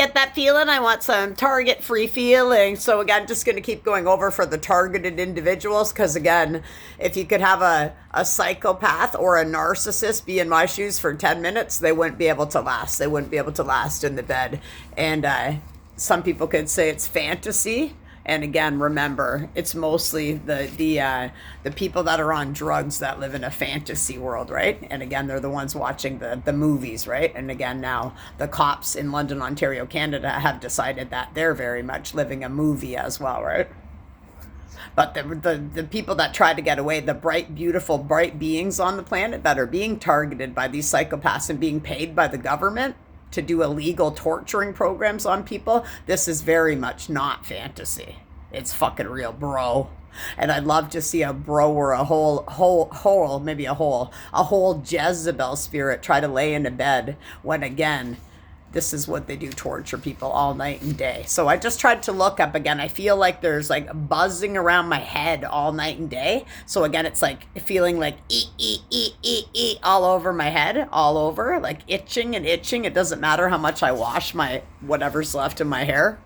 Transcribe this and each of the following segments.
get that feeling. I want some target-free feeling. So again, just going to keep going over for the targeted individuals, because again, if you could have a psychopath or a narcissist be in my shoes for 10 minutes, they wouldn't be able to last. They wouldn't be able to last in the bed. And some people could say it's fantasy. And again, remember, it's mostly the people that are on drugs that live in a fantasy world, right? And again, they're the ones watching the movies, right? And again, now the cops in London, Ontario, Canada have decided that they're very much living a movie as well, right? But the people that try to get away, the bright, beautiful, bright beings on the planet that are being targeted by these psychopaths and being paid by the government to do illegal torturing programs on people, this is very much not fantasy. It's fucking real, bro. And I'd love to see a bro or a whole Jezebel spirit try to lay into bed when, again, this is what they do, torture people all night and day. So I just tried to look up again. I feel like there's like buzzing around my head all night and day. So again, it's like feeling like all over my head, all over, like itching and itching. It doesn't matter how much I wash my whatever's left in my hair.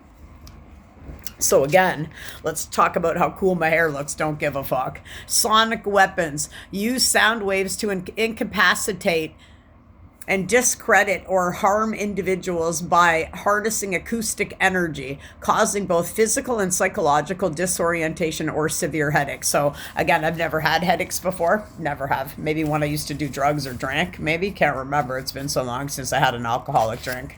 So again, let's talk about how cool my hair looks. Don't give a fuck. Sonic weapons. Use sound waves to incapacitate and discredit or harm individuals by harnessing acoustic energy, causing both physical and psychological disorientation or severe headaches. So again, I've never had headaches before. Never have. Maybe when I used to do drugs or drank. Maybe. Can't remember. It's been so long since I had an alcoholic drink.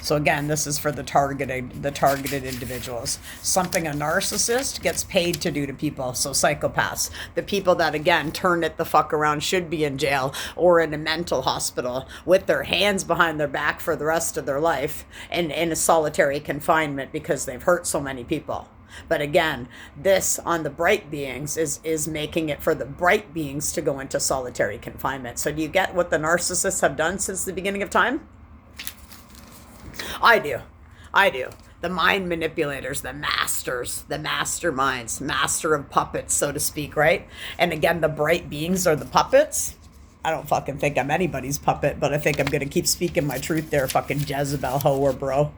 So again, this is for the targeted individuals. Something a narcissist gets paid to do to people. So psychopaths, the people that again turn it the fuck around, should be in jail or in a mental hospital with their hands behind their back for the rest of their life and in a solitary confinement because they've hurt so many people. But again, this on the bright beings is making it for the bright beings to go into solitary confinement. So do you get what the narcissists have done since the beginning of time? I do. The mind manipulators, the masters, the masterminds, master of puppets, so to speak, right? And again, the bright beings are the puppets. I don't fucking think I'm anybody's puppet, but I think I'm going to keep speaking my truth there, fucking Jezebel hoe or bro.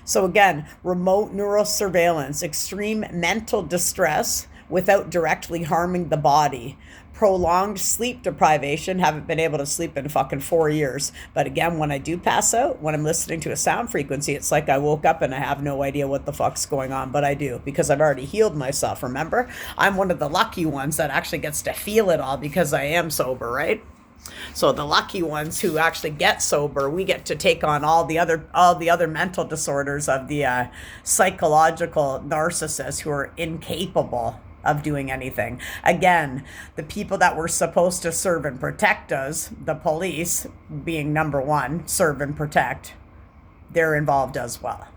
So again, remote neural surveillance, extreme mental distress without directly harming the body. Prolonged sleep deprivation, haven't been able to sleep in fucking 4 years. But again, when I do pass out, when I'm listening to a sound frequency, it's like I woke up and I have no idea what the fuck's going on, but I do, because I've already healed myself, remember? I'm one of the lucky ones that actually gets to feel it all because I am sober, right? So the lucky ones who actually get sober, we get to take on all the other mental disorders of the psychological narcissists who are incapable of doing anything. Again, the people that were supposed to serve and protect us, the police being number one, serve and protect, they're involved as well.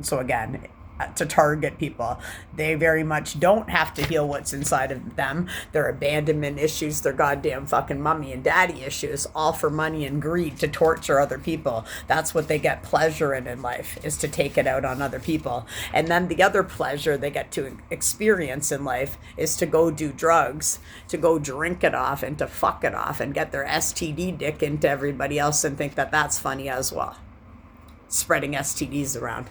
So again, to target people, they very much don't have to heal what's inside of them. Their abandonment issues, their goddamn fucking mommy and daddy issues, all for money and greed to torture other people. That's what they get pleasure in life, is to take it out on other people. And then the other pleasure they get to experience in life is to go do drugs, to go drink it off and to fuck it off and get their STD dick into everybody else and think that that's funny as well. Spreading STDs around.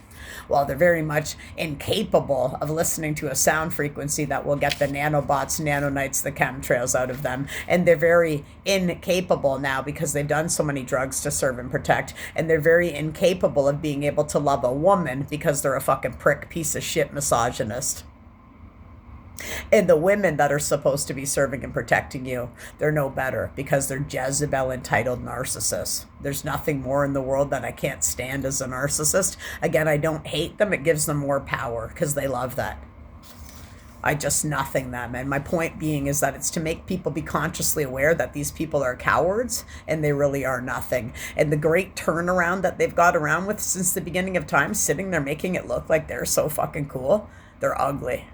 Well, they're very much incapable of listening to a sound frequency that will get the nanobots, nanonites, the chemtrails out of them. And they're very incapable now because they've done so many drugs to serve and protect. And they're very incapable of being able to love a woman because they're a fucking prick piece of shit misogynist. And the women that are supposed to be serving and protecting you, they're no better because they're Jezebel entitled narcissists. There's nothing more in the world that I can't stand as a narcissist. Again, I don't hate them. It gives them more power because they love that. I just nothing them. And my point being is that it's to make people be consciously aware that these people are cowards and they really are nothing. And the great turnaround that they've got around with since the beginning of time, sitting there making it look like they're so fucking cool, they're ugly.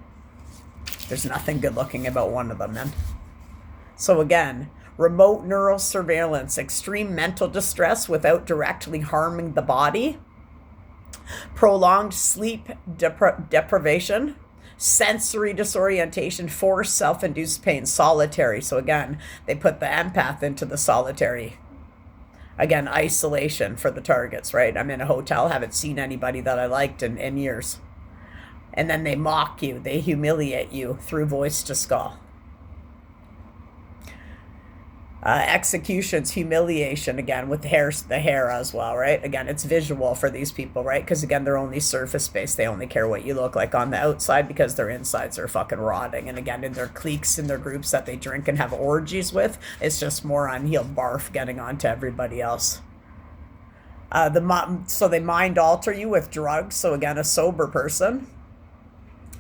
There's nothing good looking about one of them, man. So again, remote neural surveillance, extreme mental distress without directly harming the body, prolonged sleep deprivation, sensory disorientation, forced self-induced pain, solitary. So again, they put the empath into the solitary Again, isolation for the targets, right? I'm in a hotel, haven't seen anybody that I liked in years. And then they mock you, they humiliate you through voice to skull. Executions, humiliation, again with the hair as well, right? Again, it's visual for these people, right? Because again, they're only surface based. They only care what you look like on the outside because their insides are fucking rotting. And again, in their cliques, in their groups that they drink and have orgies with, it's just more unhealed barf getting onto everybody else. So they mind alter you with drugs. So again, a sober person,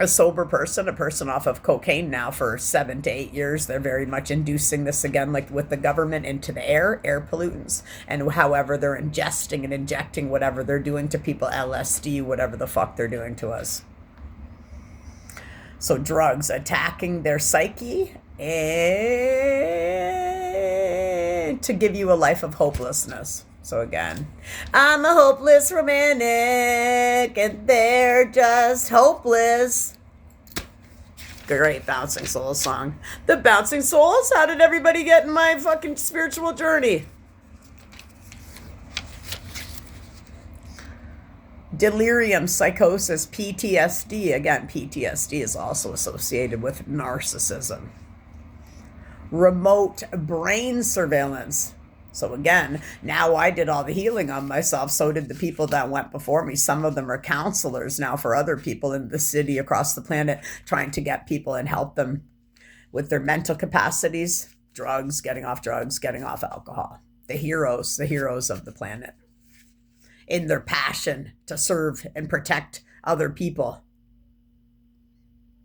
a person off of cocaine now for 7 to 8 years, they're very much inducing this again, like with the government, into the air pollutants. And however they're ingesting and injecting whatever they're doing to people, LSD, whatever the fuck they're doing to us. So drugs attacking their psyche and to give you a life of hopelessness. So again, I'm a hopeless romantic and they're just hopeless. Great Bouncing Souls song. The Bouncing Souls? How did everybody get in my fucking spiritual journey? Delirium, psychosis, PTSD. Again, PTSD is also associated with narcissism. Remote brain surveillance. So again, now I did all the healing on myself. So did the people that went before me. Some of them are counselors now for other people in the city, across the planet, trying to get people and help them with their mental capacities, drugs, getting off alcohol. The heroes of the planet, in their passion to serve and protect other people.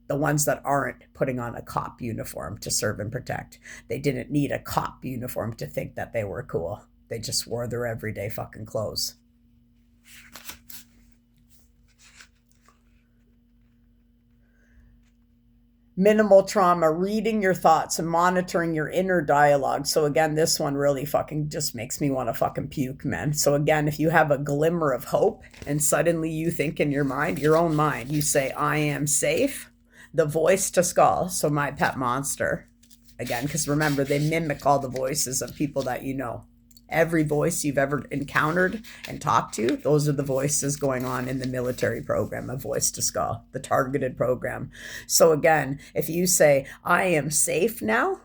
The ones that aren't putting on a cop uniform to serve and protect. They didn't need a cop uniform to think that they were cool. They just wore their everyday fucking clothes. Minimal trauma, reading your thoughts and monitoring your inner dialogue. So again, this one really fucking just makes me want to fucking puke, man. So again, if you have a glimmer of hope and suddenly you think in your mind, your own mind, you say, I am safe. The voice to skull, so my pet monster. Again, because remember, they mimic all the voices of people that you know. Every voice you've ever encountered and talked to, those are the voices going on in the military program, a voice to skull, the targeted program. So again, if you say, I am safe now,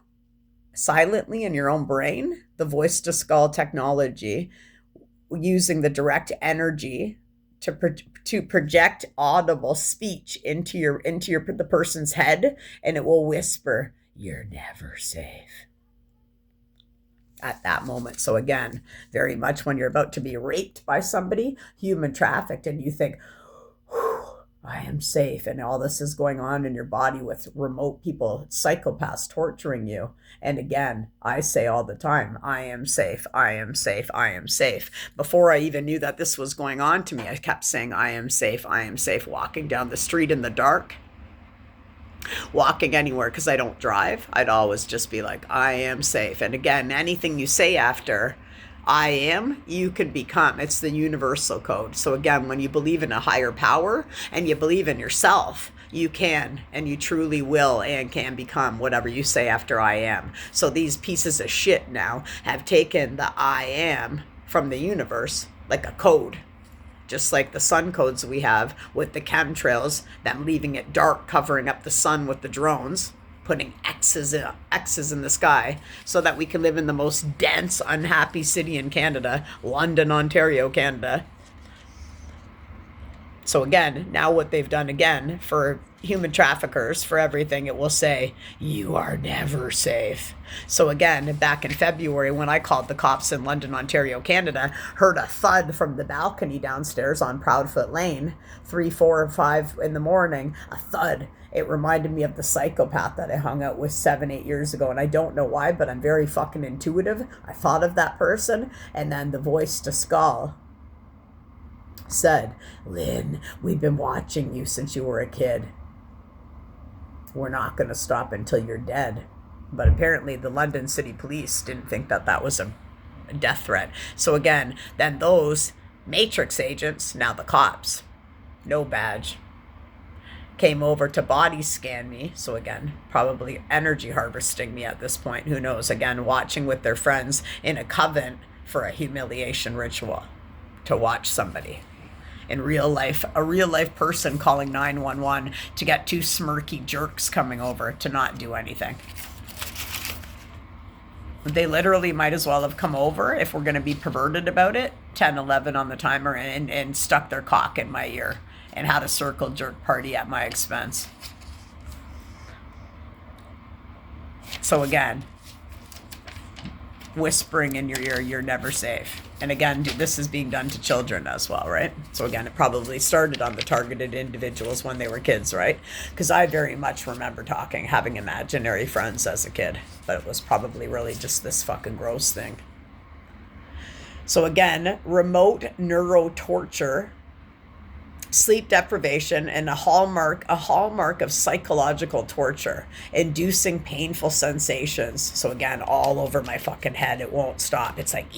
silently in your own brain, the voice to skull technology, using the direct energy to project audible speech into the person's head, and it will whisper, you're never safe, at that moment. So again, very much when you're about to be raped by somebody, human trafficked, and you think, I am safe, and all this is going on in your body with remote people, psychopaths torturing you. And again, I say all the time, I am safe, I am safe, I am safe. Before I even knew that this was going on to me, I kept saying, I am safe, walking down the street in the dark, walking anywhere, because I don't drive. I'd always just be like, I am safe. And again, anything you say after I am, you can become. It's the universal code. So again, when you believe in a higher power and you believe in yourself, you can, and you truly will and can become whatever you say after I am. So these pieces of shit now have taken the I am from the universe like a code. Just like the sun codes we have with the chemtrails, them leaving it dark, covering up the sun with the drones, putting X's in the sky so that we can live in the most dense, unhappy city in Canada, London, Ontario, Canada. So again, now what they've done again for human traffickers, for everything, it will say, you are never safe. So again, back in February, when I called the cops in London, Ontario, Canada, heard a thud from the balcony downstairs on Proudfoot Lane, 3, 4, or 5 in the morning, a thud. It reminded me of the psychopath that I hung out with 7, 8 years ago. And I don't know why, but I'm very fucking intuitive. I thought of that person. And then the voice to skull said, Lynn, we've been watching you since you were a kid. We're not going to stop until you're dead. But apparently the London City Police didn't think that that was a death threat. So again, then those Matrix agents, now the cops, no badge, came over to body scan me. So again, probably energy harvesting me at this point. Who knows? Again, watching with their friends in a coven for a humiliation ritual to watch somebody in real life, a real life person calling 911 to get two smirky jerks coming over to not do anything. They literally might as well have come over, if we're going to be perverted about it, 10-11 on the timer, and stuck their cock in my ear and had a circle jerk party at my expense. So again, whispering in your ear, you're never safe. And again, this is being done to children as well, right? So again, it probably started on the targeted individuals when they were kids, right? Because I very much remember having imaginary friends as a kid, but it was probably really just this fucking gross thing. So again, remote neurotorture, sleep deprivation, and a hallmark of psychological torture, inducing painful sensations. So again, all over my fucking head, it won't stop. It's like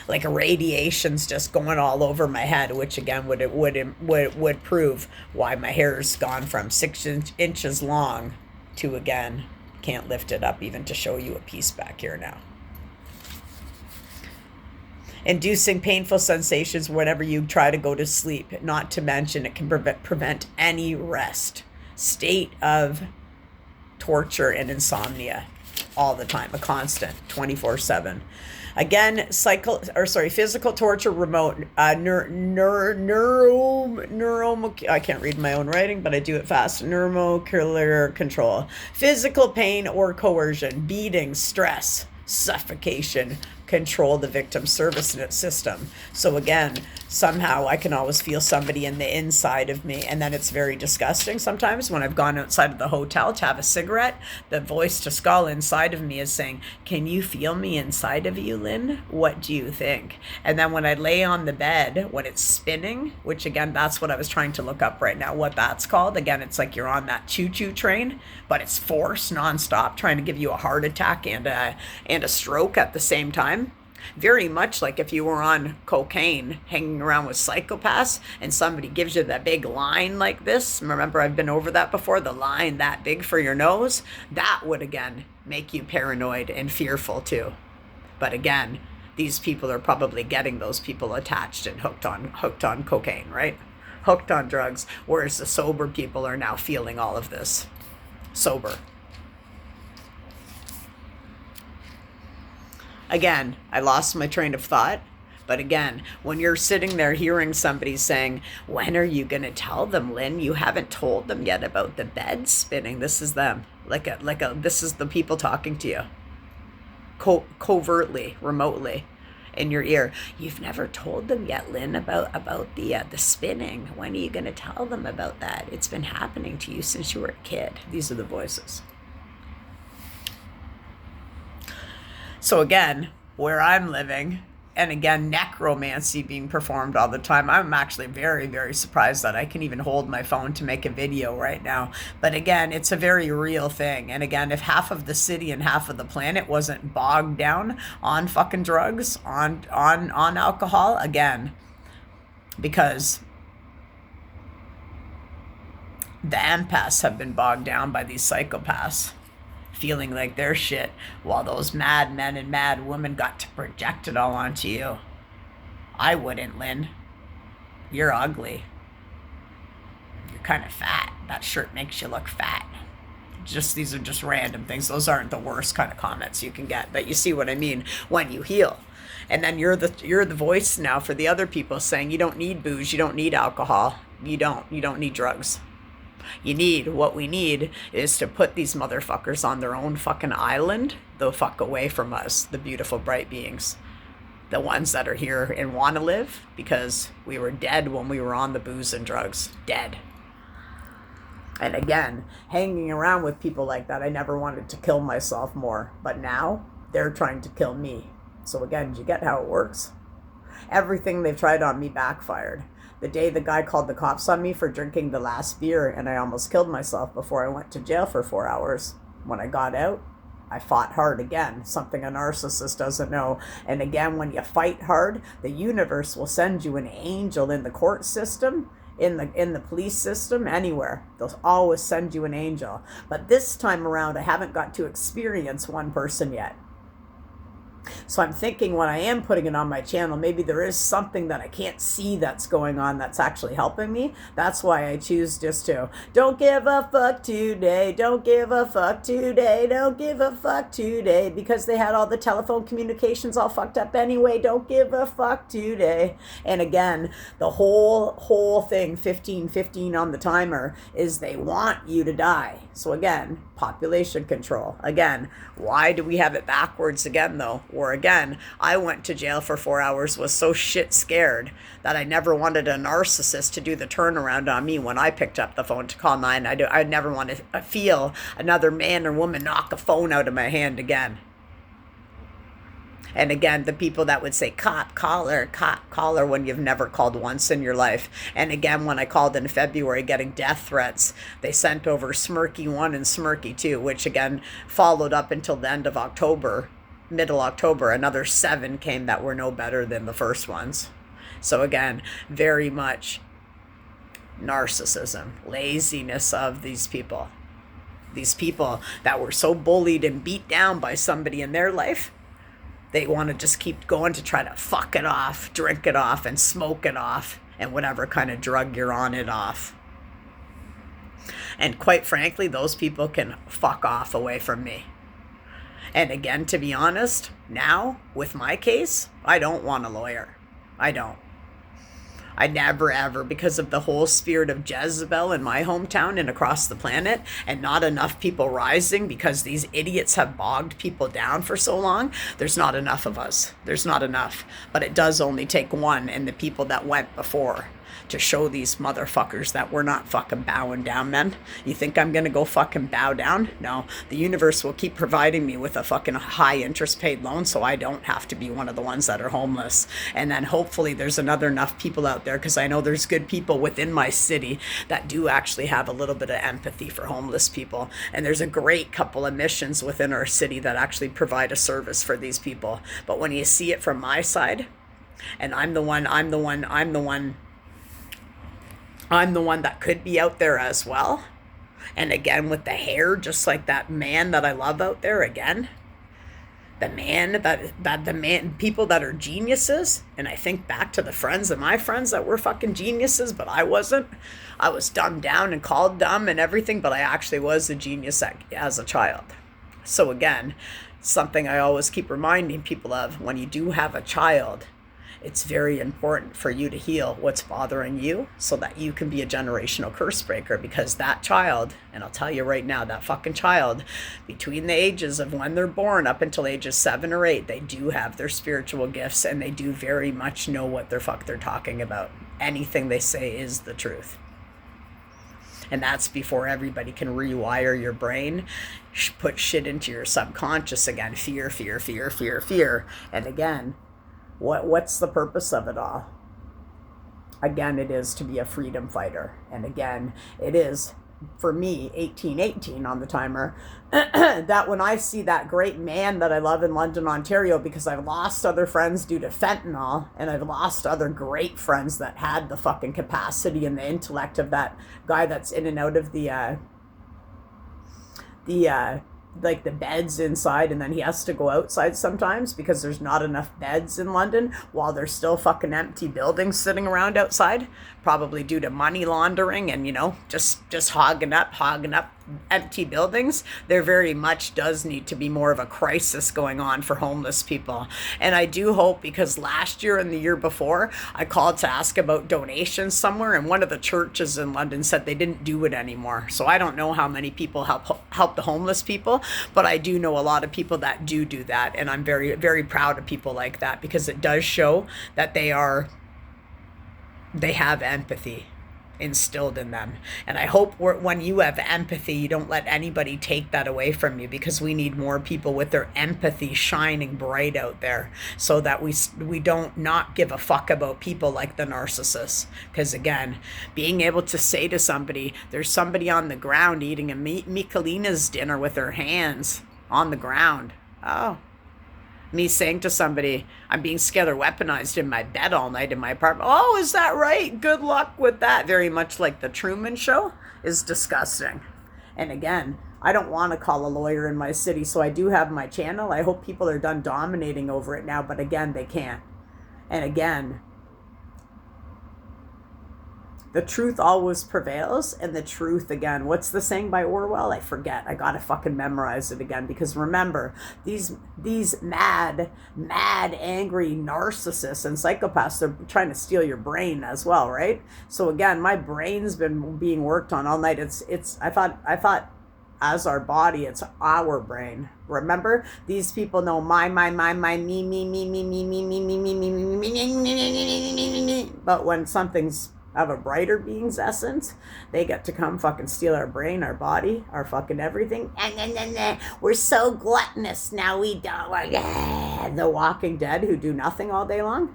like a radiation's just going all over my head, which again would prove why my hair's gone from 6 inches long to, again, can't lift it up even to show you a piece back here now. Inducing painful sensations whenever you try to go to sleep. Not to mention, it can prevent any rest. State of torture and insomnia all the time, a constant, 24/7. Again, physical torture, remote, I can't read my own writing, but I do it fast. Neuromuscular control, physical pain or coercion, beating, stress, suffocation, control the victim's service system. So again, somehow I can always feel somebody in the inside of me, and then it's very disgusting sometimes when I've gone outside of the hotel to have a cigarette. The voice to skull inside of me is saying, can you feel me inside of you, Lynn? What do you think? And then when I lay on the bed, when it's spinning, which again, that's what I was trying to look up right now, what that's called. Again, it's like you're on that choo-choo train, but it's force nonstop, trying to give you a heart attack and a stroke at the same time. Very much like if you were on cocaine hanging around with psychopaths and somebody gives you that big line like this. Remember, I've been over that before, the line that big for your nose. That would, again, make you paranoid and fearful too. But again, these people are probably getting those people attached and hooked on cocaine, right? Hooked on drugs, whereas the sober people are now feeling all of this. Sober. Again, I lost my train of thought. But again, when you're sitting there hearing somebody saying, when are you going to tell them, Lynn? You haven't told them yet about the bed spinning. This is them. This is the people talking to you. Covertly, remotely in your ear. You've never told them yet, Lynn, about the spinning. When are you going to tell them about that? It's been happening to you since you were a kid. These are the voices. So again, where I'm living, and again, necromancy being performed all the time. I'm actually very, very surprised that I can even hold my phone to make a video right now. But again, it's a very real thing. And again, if half of the city and half of the planet wasn't bogged down on fucking drugs, on alcohol, again, because the empaths have been bogged down by these psychopaths, feeling like they're shit, while those mad men and mad women got to project it all onto you. I wouldn't, Lynn. You're ugly. You're kind of fat. That shirt makes you look fat. These are just random things. Those aren't the worst kind of comments you can get, but you see what I mean when you heal. And then you're the voice now for the other people saying you don't need booze, you don't need alcohol, you don't need drugs. What we need is to put these motherfuckers on their own fucking island the fuck away from us, the beautiful bright beings. The ones that are here and want to live, because we were dead when we were on the booze and drugs. Dead. And again, hanging around with people like that, I never wanted to kill myself more. But now, they're trying to kill me. So again, do you get how it works? Everything they've tried on me backfired. The day the guy called the cops on me for drinking the last beer and I almost killed myself before I went to jail for 4 hours. When I got out, I fought hard again, something a narcissist doesn't know. And again, when you fight hard, the universe will send you an angel in the court system, in the police system, anywhere. They'll always send you an angel. But this time around, I haven't got to experience one person yet. So I'm thinking when I am putting it on my channel, maybe there is something that I can't see that's going on that's actually helping me. That's why I choose just to don't give a fuck today, don't give a fuck today, don't give a fuck today, because they had all the telephone communications all fucked up anyway. Don't give a fuck today. And again, the whole thing, 1515 on the timer, is they want you to die. So again, population control. Again, why do we have it backwards again though? Or again, I went to jail for 4 hours, was so shit scared that I never wanted a narcissist to do the turnaround on me when I picked up the phone to call 9. I never want to feel another man or woman knock a phone out of my hand again. And again, the people that would say, cop, caller, when you've never called once in your life. And again, when I called in February getting death threats, they sent over Smirky 1 and Smirky 2, which again followed up until the end of October, middle October. Another 7 came that were no better than the first ones. So again, very much narcissism, laziness of these people. These people that were so bullied and beat down by somebody in their life, they want to just keep going to try to fuck it off, drink it off, and smoke it off, and whatever kind of drug you're on it off. And quite frankly, those people can fuck off away from me. And again, to be honest, now, with my case, I don't want a lawyer. I don't. I never ever, because of the whole spirit of Jezebel in my hometown and across the planet, and not enough people rising because these idiots have bogged people down for so long. There's not enough of us. There's not enough. But it does only take one, and the people that went before, to show these motherfuckers that we're not fucking bowing down, men. You think I'm gonna go fucking bow down? No. The universe will keep providing me with a fucking high interest paid loan so I don't have to be one of the ones that are homeless. And then hopefully there's enough people out there, because I know there's good people within my city that do actually have a little bit of empathy for homeless people. And there's a great couple of missions within our city that actually provide a service for these people. But when you see it from my side, and I'm the one that could be out there as well. And again, with the hair, just like that man that I love out there again. People that are geniuses. And I think back to the friends of my friends that were fucking geniuses, but I wasn't. I was dumbed down and called dumb and everything, but I actually was a genius as a child. So again, something I always keep reminding people of, when you do have a child, it's very important for you to heal what's bothering you so that you can be a generational curse breaker, because that child, and I'll tell you right now, that fucking child, between the ages of when they're born up until ages 7 or 8, they do have their spiritual gifts, and they do very much know what the fuck they're talking about. Anything they say is the truth. And that's before everybody can rewire your brain, put shit into your subconscious again. Fear, fear, fear, fear, fear. And again, what's the purpose of it all? Again, it is to be a freedom fighter. And again, it is, for me, 1818 on the timer, that when I see that great man that I love in London, Ontario, because I've lost other friends due to fentanyl, and I've lost other great friends that had the fucking capacity and the intellect of that guy that's in and out of the like the beds inside, and then he has to go outside sometimes because there's not enough beds in London, while there's still fucking empty buildings sitting around outside, probably due to money laundering and, you know, just hogging up empty buildings. There very much does need to be more of a crisis going on for homeless people. And I do hope, because last year and the year before, I called to ask about donations somewhere, and one of the churches in London said they didn't do it anymore. So I don't know how many people help the homeless people, but I do know a lot of people that do that. And I'm very, very proud of people like that, because it does show that they have empathy instilled in them. And I hope when you have empathy, you don't let anybody take that away from you, because we need more people with their empathy shining bright out there, so that we don't not give a fuck about people like the narcissists. Because again, being able to say to somebody, there's somebody on the ground eating a Michelina's dinner with her hands on the ground. Oh, me saying to somebody, I'm being scared or weaponized in my bed all night in my apartment. Oh, is that right? Good luck with that. Very much like the Truman Show, is disgusting. And again, I don't want to call a lawyer in my city, so I do have my channel. I hope people are done dominating over it now, but again, they can't. And again, the truth always prevails, and the truth, again, what's the saying by Orwell? I forget. I gotta fucking memorize it again, because remember, these mad, angry narcissists and psychopaths, they're trying to steal your brain as well, right? So again, my brain's been being worked on all night. I thought as our body, it's our brain. Remember, these people know my, me. But when something's of a brighter being's essence, they get to come fucking steal our brain, our body, our fucking everything. And we're so gluttonous now, we don't. The Walking Dead who do nothing all day long.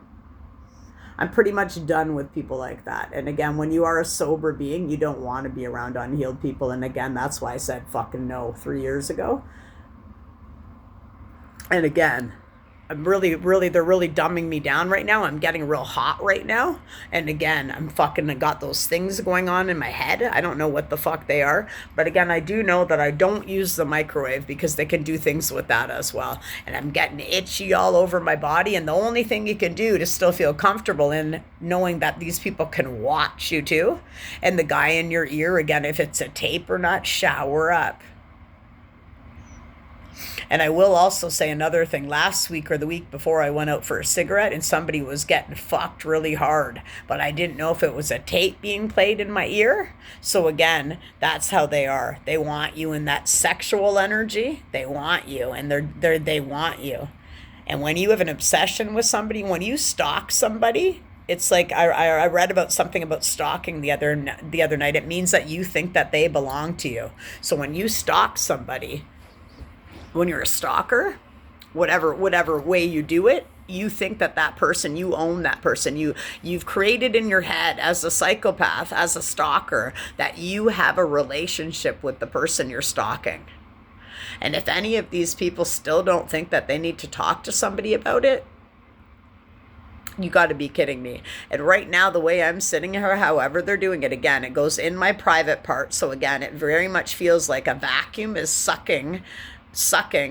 I'm pretty much done with people like that. And again, when you are a sober being, you don't want to be around unhealed people. And again, that's why I said fucking no 3 years ago. And again, I'm they're really dumbing me down right now. I'm getting real hot right now. And again, I'm fucking got those things going on in my head. I don't know what the fuck they are. But again, I do know that I don't use the microwave because they can do things with that as well. And I'm getting itchy all over my body. And the only thing you can do to still feel comfortable in knowing that these people can watch you too. And the guy in your ear, again, if it's a tape or not, shower up. And I will also say another thing. Last week or the week before, I went out for a cigarette and somebody was getting fucked really hard. But I didn't know if it was a tape being played in my ear. So again, that's how they are. They want you in that sexual energy. They want you, and they want you. And when you have an obsession with somebody, when you stalk somebody, it's like I read about something about stalking the other night. It means that you think that they belong to you. So when you stalk somebody, when you're a stalker, whatever way you do it, you think that person, you own that person. You've created in your head as a psychopath, as a stalker, that you have a relationship with the person you're stalking. And if any of these people still don't think that they need to talk to somebody about it, you got to be kidding me. And right now, the way I'm sitting here, however they're doing it, again, it goes in my private part. So again, it very much feels like a vacuum is sucking,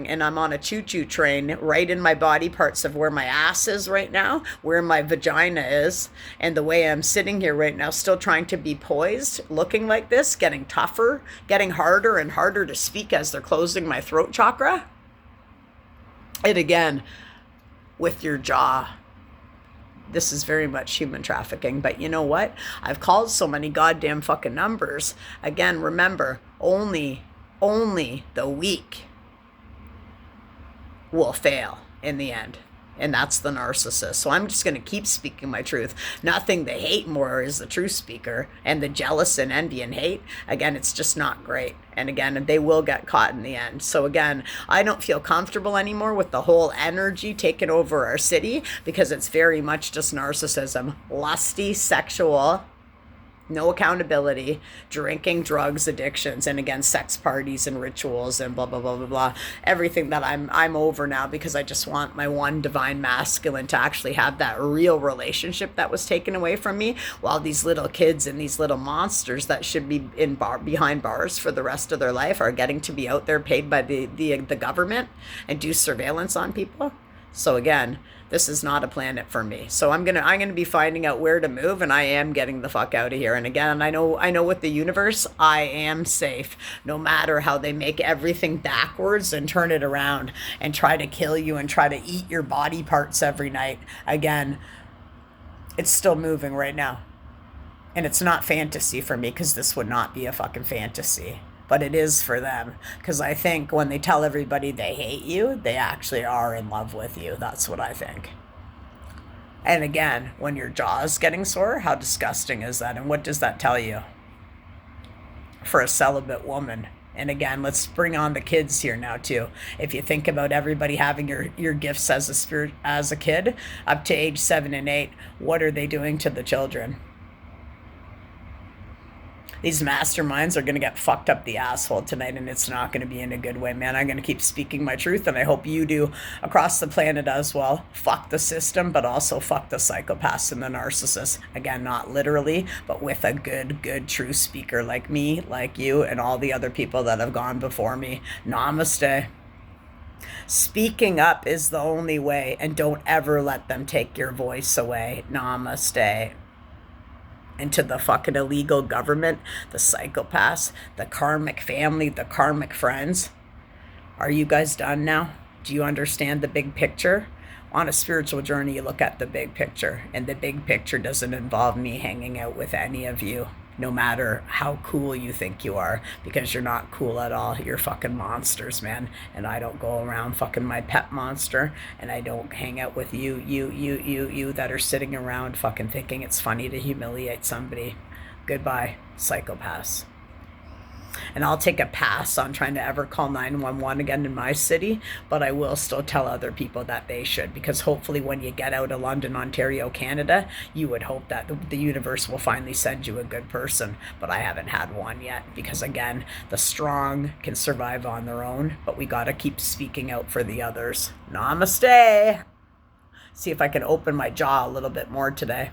and I'm on a choo-choo train right in my body parts of where my ass is right now, where my vagina is, and the way I'm sitting here right now, still trying to be poised, looking like this, getting tougher, getting harder and harder to speak as they're closing my throat chakra. And again, with your jaw. This is very much human trafficking. But you know what? I've called so many goddamn fucking numbers. Again, remember, only the weak will fail in the end. And that's the narcissist. So I'm just going to keep speaking my truth. Nothing they hate more is the truth speaker. And the jealous and envy and hate, again, it's just not great. And again, they will get caught in the end. So again, I don't feel comfortable anymore with the whole energy taking over our city, because it's very much just narcissism. Lusty, sexual, no accountability, drinking, drugs, addictions, and again, sex parties and rituals and blah, blah, blah, blah, blah. Everything that I'm over now, because I just want my one divine masculine to actually have that real relationship that was taken away from me, while these little kids and these little monsters that should be behind bars for the rest of their life are getting to be out there paid by the government and do surveillance on people. So again, this is not a planet for me. So I'm gonna be finding out where to move, and I am getting the fuck out of here. And again, I know with the universe, I am safe, no matter how they make everything backwards and turn it around and try to kill you and try to eat your body parts every night. Again, it's still moving right now. And it's not fantasy for me, because this would not be a fucking fantasy. But it is for them, because I think when they tell everybody they hate you, they actually are in love with you. That's what I think. And again, when your jaw is getting sore, how disgusting is that? And what does that tell you? For a celibate woman. And again, let's bring on the kids here now too. If you think about everybody having your gifts as a kid, up to age 7 and 8, what are they doing to the children? These masterminds are going to get fucked up the asshole tonight, and it's not going to be in a good way, man. I'm going to keep speaking my truth, and I hope you do across the planet as well. Fuck the system, but also fuck the psychopaths and the narcissists. Again, not literally, but with a good, true speaker like me, like you, and all the other people that have gone before me. Namaste. Speaking up is the only way, and don't ever let them take your voice away. Namaste. And to the fucking illegal government, the psychopaths, the karmic family, the karmic friends, are you guys done now? Do you understand the big picture? On a spiritual journey, you look at the big picture, and the big picture doesn't involve me hanging out with any of you, no matter how cool you think you are, because you're not cool at all. You're fucking monsters, man. And I don't go around fucking my pet monster, and I don't hang out with you that are sitting around fucking thinking it's funny to humiliate somebody. Goodbye, psychopaths. And I'll take a pass on trying to ever call 911 again in my city, but I will still tell other people that they should, because hopefully when you get out of London, Ontario, Canada, you would hope that the universe will finally send you a good person. But I haven't had one yet, because again, the strong can survive on their own, but we got to keep speaking out for the others. Namaste. See if I can open my jaw a little bit more today.